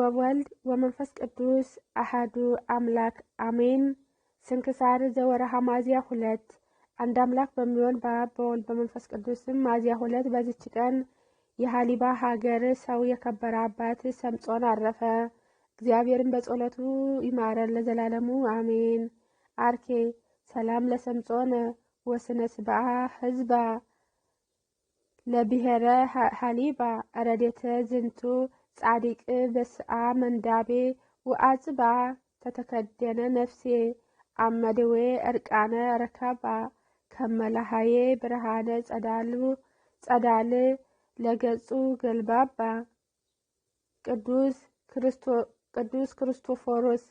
ወወልድ ወመንፈስ ቅዱስ አሐዱ አምላክ አሜን። ስንክሳር ዘወርኀ ሚያዝያ 2 አንድ አምላክ በሚሆን በአብ በወልድ በመንፈስ ቅዱስ ሚያዝያ 2 በዚች ቀን የሐሊባ ሀገር ሰው የከበረ አባት ሰምጾን አረፈ። እግዚአብሔርን በጸሎቱ ይማረን ለዘላለሙ አሜን። አርኬ ሰላም ለሰምጾን ወስነ ስብዓ ህዝባ ለብሔረ ሐሊባ ረዴተ ዝንቱ ጻዲቅ በስአ መንዳቤ ወአጽባ ተተከደነ ነፍሴ አመደዌ እርቃነ ረከባ ከመላሃዬ ብርሃነ ጸዳል ለገጹ ገልባባ። ቅዱስ ክርስቶፎሮስ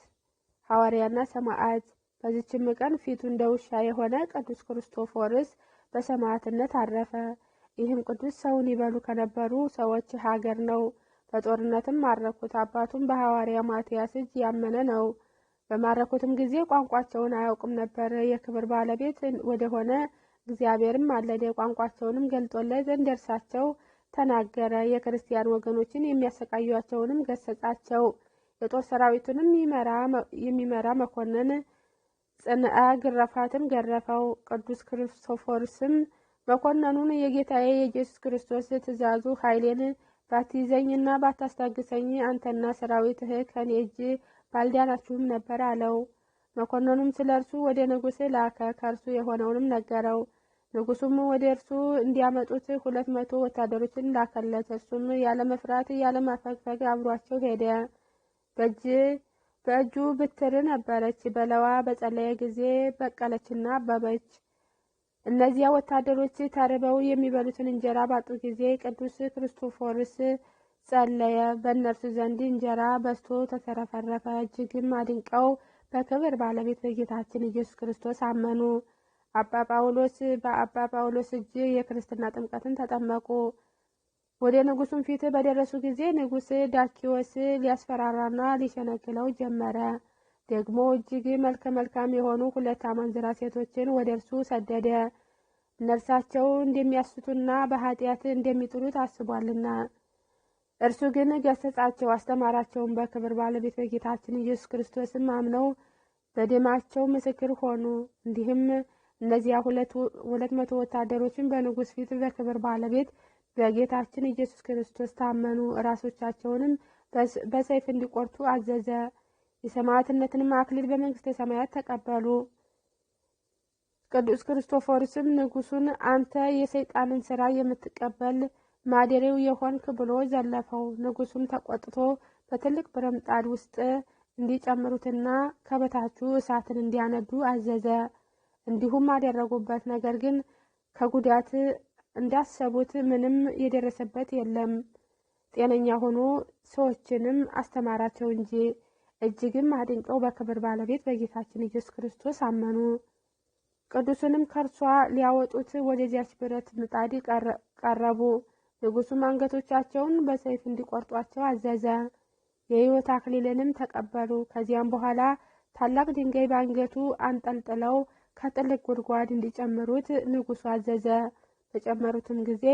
ሐዋርያና ሰማዕት። በዚችም ቀን ፊቱ እንደ ውሻ የሆነ ቅዱስ ክርስቶፎሮስ በሰማዕትነት አረፈ። ይህም ቅዱስ ሰውን ይበሉ ከነበሩ ሰዎች ሀገር ነው። በጦርነትም ማረኩት። አባቱም በሐዋርያ ማትያስ እጅ ያመነ ነው። በማረኩትም ጊዜ ቋንቋቸውን አያውቅም ነበር። የክብር ባለቤት ወደሆነ እግዚአብሔርም ማለደ። ቋንቋቸውንም ገልጦለት እንደ እርሳቸው ተናገረ። የክርስቲያን ወገኖችን የሚያሰቃዩአቸውንም ገሰጻቸው። የጦር ሰራዊቱንም የሚመራ መኮንን ጽንዐ ግረፋትን ገረፈው። ቅዱስ ክርስቶፎርስም መኮንኑን የጌታዬ የኢየሱስ ክርስቶስ ትእዛዙ ኃይሌን ባትይዘኝና ባታስታግሰኝ አንተና ሰራዊትህ ከኔ እጅ ባልዳናችሁም ነበር አለው። መኮንኑም ስለ እርሱ ወደ ንጉሥ ላከ። ከእርሱ የሆነውንም ነገረው። ንጉሱም ወደ እርሱ እንዲያመጡት 200 ወታደሮችን ላከለት። እርሱም ያለ መፍራት ያለ ማፈግፈግ አብሯቸው ሄደ። በእጁ ብትር ነበረች። በለዋ በጸለየ ጊዜ በቀለችና አበበች። እነዚያ ወታደሮች ተርበው የሚበሉትን እንጀራ ባጡ ጊዜ ቅዱስ ክርስቶፎርስ ጸለየ። በእነርሱ ዘንድ እንጀራ በዝቶ ተትረፈረፈ። እጅግም አድንቀው በክብር ባለቤት በጌታችን ኢየሱስ ክርስቶስ አመኑ። በአባ ጳውሎስ እጅ የክርስትና ጥምቀትን ተጠመቁ። ወደ ንጉሱም ፊት በደረሱ ጊዜ ንጉሥ ዳኪዎስ ሊያስፈራራና ሊሸነግለው ጀመረ። ደግሞ እጅግ መልከ መልካም የሆኑ 2 አመንዝራ ሴቶችን ወደ እርሱ ሰደደ። እነርሳቸው እንደሚያስቱና በኃጢአት እንደሚጥሉት አስቧልና። እርሱ ግን ገሰጻቸው፣ አስተማራቸውም። በክብር ባለቤት በጌታችን ኢየሱስ ክርስቶስም አምነው በደማቸው ምስክር ሆኑ። እንዲህም እነዚያ 200 ወታደሮችን በንጉሥ ፊት በክብር ባለቤት በጌታችን ኢየሱስ ክርስቶስ ታመኑ። ራሶቻቸውንም በሰይፍ እንዲቆርጡ አዘዘ። የሰማዕትነትንም አክሊል በመንግስተ ሰማያት ተቀበሉ። ቅዱስ ክርስቶፎርስም ንጉሱን አንተ የሰይጣንን ስራ የምትቀበል ማደሪያው የሆንክ ብሎ ዘለፈው። ንጉሱም ተቆጥቶ በትልቅ ብረምጣድ ውስጥ እንዲጨምሩትና ከበታቹ እሳትን እንዲያነዱ አዘዘ። እንዲሁም አደረጉበት። ነገር ግን ከጉዳት እንዳሰቡት ምንም የደረሰበት የለም። ጤነኛ ሆኖ ሰዎችንም አስተማራቸው እንጂ። እጅግም አድንቀው በክብር ባለቤት በጌታችን ኢየሱስ ክርስቶስ አመኑ። ቅዱስንም ከእርሷ ሊያወጡት ወደዚያች ብረት ምጣድ ቀረቡ። ንጉሱም አንገቶቻቸውን በሰይፍ እንዲቆርጧቸው አዘዘ። የሕይወት አክሊልንም ተቀበሉ። ከዚያም በኋላ ታላቅ ድንጋይ በአንገቱ አንጠልጥለው ከጥልቅ ጉድጓድ እንዲጨምሩት ንጉሱ አዘዘ። በጨመሩትም ጊዜ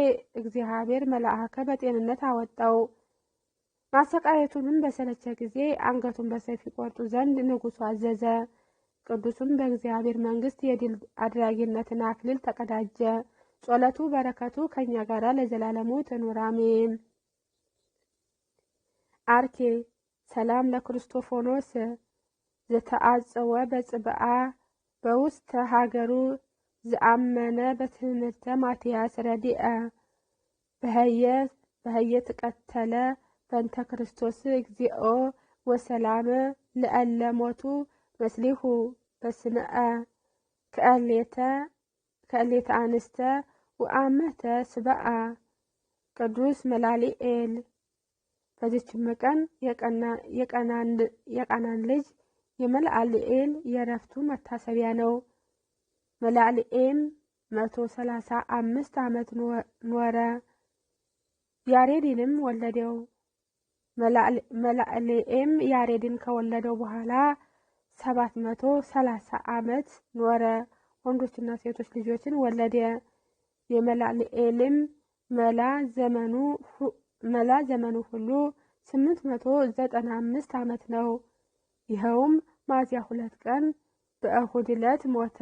እግዚአብሔር መልአከ በጤንነት አወጣው። ማሰቃየቱንም በሰለቸ ጊዜ አንገቱን በሰይፍ ይቆርጡ ዘንድ ንጉሱ አዘዘ። ቅዱሱም በእግዚአብሔር መንግስት የድል አድራጊነትን አክሊል ተቀዳጀ። ጸሎቱ በረከቱ ከኛ ጋር ለዘላለሙ ትኑር አሜን። አርኬ ሰላም ለክርስቶፎኖስ ዘተአጽወ በጽብዓ በውስተ ሀገሩ ዘአመነ በትምህርተ ማትያስ ረዲአ በህየ ተቀተለ በእንተ ክርስቶስ እግዚኦ ወሰላመ ለእለ ሞቱ መስሊሁ በስንአ ከእሌተ አንስተ ወአመተ ስብአ። ቅዱስ መላሊኤል። በዚችም ቀን የቃናን ልጅ የመላሊኤል የዕረፍቱ መታሰቢያ ነው። መላሊኤም 135 ዓመት ኖረ። ያሬድንም ወለደው። መላሊኤም ያሬድን ከወለደው በኋላ 730 ዓመት ኖረ። ወንዶችና ሴቶች ልጆችን ወለደ። የመላሊኤልም መላ ዘመኑ ሁሉ 895 ዓመት ነው። ይኸውም ሚያዝያ 2 ቀን በእሁድ ዕለት ሞተ።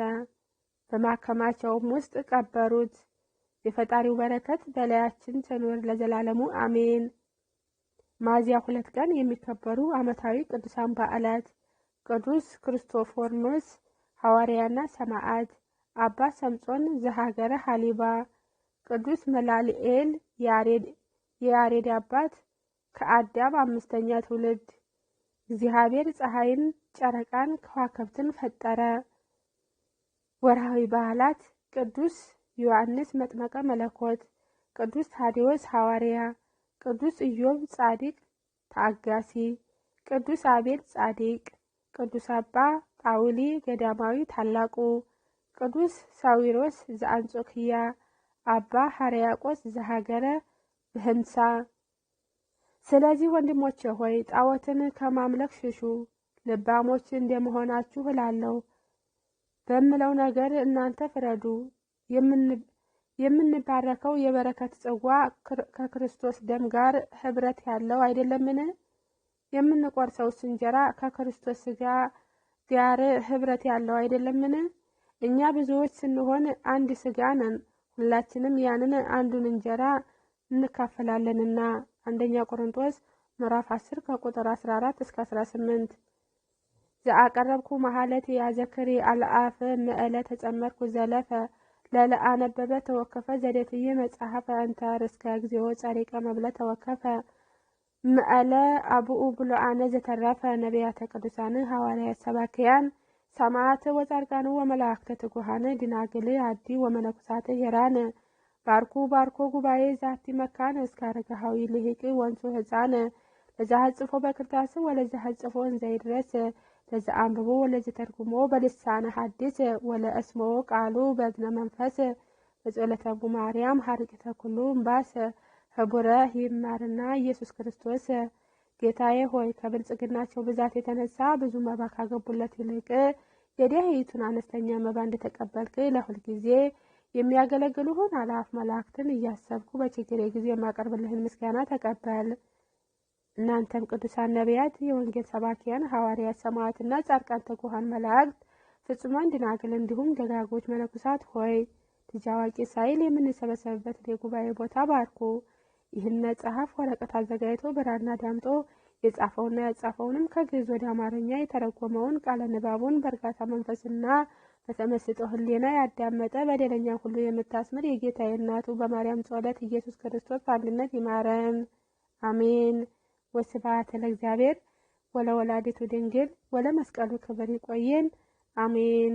በማከማቻውም ውስጥ ቀበሩት። የፈጣሪው በረከት በላያችን ትኑር ለዘላለሙ አሜን። ሚያዝያ 2 ቀን የሚከበሩ ዓመታዊ ቅዱሳን በዓላት ቅዱስ ክርስቶፎርኖስ ሐዋርያና ሰማዕት፣ አባ ሰምጾን ዘሀገረ ሀሊባ፣ ቅዱስ መላልኤል የያሬድ አባት ከአዳም 5ኛ ትውልድ። እግዚአብሔር ፀሐይን፣ ጨረቃን፣ ከዋክብትን ፈጠረ። ወርሃዊ በዓላት ቅዱስ ዮሐንስ መጥመቀ መለኮት፣ ቅዱስ ታዴዎስ ሐዋርያ፣ ቅዱስ ኢዮብ ጻድቅ ታጋሲ፣ ቅዱስ አቤል ጻድቅ፣ ቅዱስ አባ ጳውሊ ገዳማዊ ታላቁ፣ ቅዱስ ሳዊሮስ ዘአንጾኪያ፣ አባ ሐርያቆስ ዘሀገረ ብህንሳ። ስለዚህ ወንድሞቼ ሆይ ጣዖትን ከማምለክ ሽሹ። ልባሞች እንደመሆናችሁ እላለሁ በምለው ነገር እናንተ ፍረዱ። የምንባረከው የበረከት ጽዋ ከክርስቶስ ደም ጋር ህብረት ያለው አይደለምን? የምንቆርሰውስ እንጀራ ከክርስቶስ ሥጋ ጋር ህብረት ያለው አይደለምን? እኛ ብዙዎች ስንሆን አንድ ሥጋ ነን፣ ሁላችንም ያንን አንዱን እንጀራ እንካፈላለንና። አንደኛ ቆሮንቶስ ምዕራፍ 10 ከቁጥር 14 እስከ 18። ዘአቀረብኩ መሐለቴ ያዘክሪ አልአፈ ምዕለ ተጸመርኩ ዘለፈ ለለአነበበ ተወከፈ ዘደትየ መጽሐፈ እንተ ርስከ እግዚኦ ጸሪቀ መብለ ተወከፈ ምዕለ አብኡ ብሉዓነ ዘተረፈ ነቢያተ ቅዱሳን ሐዋርያት ሰባክያን ሰማዕት ወጻድቃን ወመላእክተ ትጉሃን ድናግል አዲ ወመነኩሳት ሄራን ባርኩ ባርኮ ጉባኤ ዛቲ መካን እስከ አረጋዊ ልሂቅ ወንሱ ህፃን ለዛ ሐጽፎ በክርታስ ወለዛ ሐጽፎ እንዘይድረስ ለዛ አንብቦ ወለዛ ተርጉሞ በልሳነ ሐዲስ ወለ እስሞ ቃሉ በዝነ መንፈስ በጸሎተ ማርያም ሀርቂተ ኩሉ እምባስ ህቡረ ይማርና ኢየሱስ ክርስቶስ ጌታዬ ሆይ ከብልጽግናቸው ብዛት የተነሳ ብዙ መባ ካገቡለት ይልቅ የደህይቱን አነስተኛ መባ እንደተቀበልክ ለሁል ጊዜ የሚያገለግሉህን አላፍ መላእክትን እያሰብኩ በችግሬ ጊዜ የማቀርብልህን ምስጋና ተቀበል። እናንተም ቅዱሳን ነቢያት፣ የወንጌል ሰባኪያን ሐዋርያት፣ ሰማዕትና ጻድቃን፣ ትጉሃን መላእክት፣ ፍጹማን ደናግል እንዲሁም ደጋጎች መነኩሳት ሆይ ልጅ አዋቂ ሳይል የምንሰበሰብበት የጉባኤ ቦታ ባርኩ። ይህን መጽሐፍ ወረቀት አዘጋጅቶ ብራና ዳምጦ የጻፈውና ያጻፈውንም ከግዕዝ ወደ አማርኛ የተረጎመውን ቃለ ንባቡን በእርጋታ መንፈስና በተመስጦ ሕሊና ያዳመጠ በደለኛ ሁሉ የምታስምር የጌታዬ እናቱ በማርያም ጸሎት ኢየሱስ ክርስቶስ በአንድነት ይማረን፣ አሜን። ወስብሐት ለእግዚአብሔር ወለወላዲቱ ድንግል ወለመስቀሉ ክብር። ይቆየን፣ አሜን።